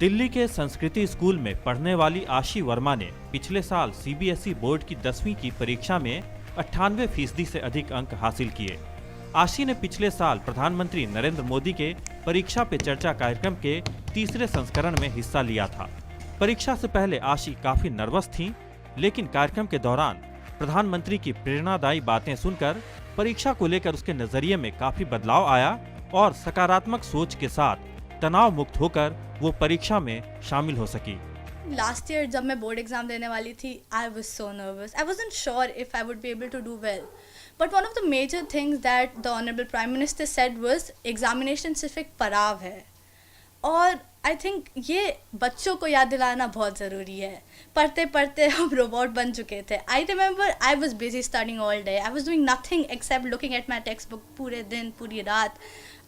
दिल्ली के संस्कृति स्कूल में पढ़ने वाली आशी वर्मा ने पिछले साल सीबीएसई बोर्ड की 10वीं की परीक्षा में 98% से अधिक अंक हासिल किए। आशी ने पिछले साल प्रधानमंत्री नरेंद्र मोदी के परीक्षा पे चर्चा कार्यक्रम के तीसरे संस्करण में हिस्सा लिया था। परीक्षा से पहले आशी काफी नर्वस थीं, लेकिन कार्यक्रम के दौरान प्रधानमंत्री की प्रेरणादायी बातें सुनकर परीक्षा को लेकर उसके नजरिए में काफी बदलाव आया और सकारात्मक सोच के साथ तनाव मुक्त होकर वो परीक्षा में शामिल हो सकी। लास्ट ईयर जब मैं बोर्ड एग्जाम देने वाली थी, I was so nervous. I wasn't sure if I would be able to do well, but one of the major things that the honourable prime minister said was examination सिर्फ एक पड़ाव है, और I think ये बच्चों को याद दिलाना बहुत ज़रूरी है। पढ़ते पढ़ते हम रोबोट बन चुके थे। I remember I was busy studying all day. I was doing nothing accept looking at my text book पूरे दिन पूरी रात,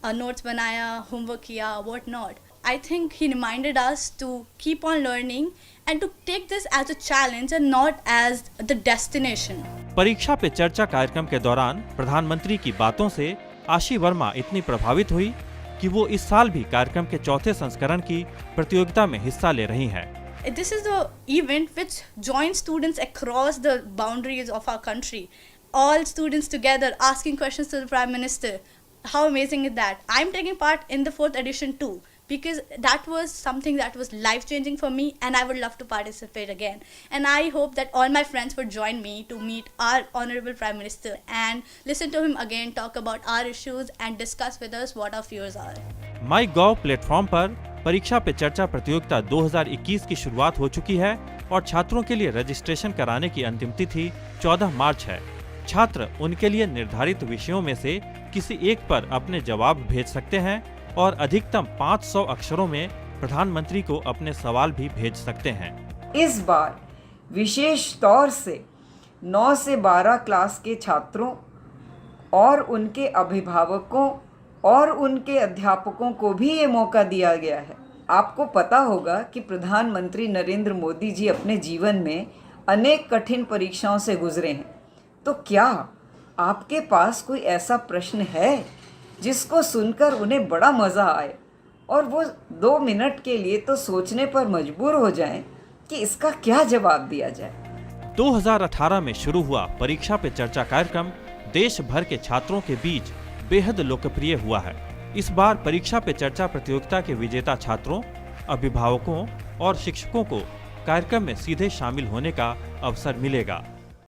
नोट्स बनाया, होमवर्क किया, what not. I think he reminded us to keep on learning and to take this as a challenge and not as the destination. परीक्षा पे चर्चा कार्यक्रम के दौरान प्रधानमंत्री की बातों से आशी वर्मा इतनी प्रभावित हुई कि वो इस साल भी कार्यक्रम के चौथे संस्करण की प्रतियोगिता में हिस्सा ले रही हैं। This is the event which joins students across the boundaries of our country. All students together asking questions to the Prime Minister. How amazing is that? I'm taking part in the 4th edition too, because that was something that was life-changing for me, and I would love to participate again. And I hope that all my friends would join me to meet our Honorable Prime Minister and listen to him again, talk about our issues and discuss with us what our fears are. MyGov platform पर परीक्षा पे चर्चा प्रतियोगिता 2021 की शुरुआत हो चुकी है और छात्रों के लिए रजिस्ट्रेशन कराने की अंतिम तिथि 14 मार्च है। छात्र उनके लिए निर्धारित विषयों में से किसी एक पर अपने जवाब भेज सकते हैं और अधिकतम 500 अक्षरों में प्रधानमंत्री को अपने सवाल भी भेज सकते हैं। इस बार विशेष तौर से 9 से 12 क्लास के छात्रों और उनके अभिभावकों और उनके अध्यापकों को भी ये मौका दिया गया है। आपको पता होगा कि प्रधानमंत्री नरेंद्र मोदी जी अपने जीवन में अनेक कठिन परीक्षाओं से गुजरे हैं। तो क्या आपके पास कोई ऐसा प्रश्न है जिसको सुनकर उन्हें बड़ा मज़ा आए और वो 2 मिनट के लिए तो सोचने पर मजबूर हो जाएं कि इसका क्या जवाब दिया जाए? 2018 में शुरू हुआ परीक्षा पे चर्चा कार्यक्रम देश भर के छात्रों के बीच बेहद लोकप्रिय हुआ है। इस बार परीक्षा पे चर्चा प्रतियोगिता के विजेता छात्रों, अभिभावकों और शिक्षकों को कार्यक्रम में सीधे शामिल होने का अवसर मिलेगा।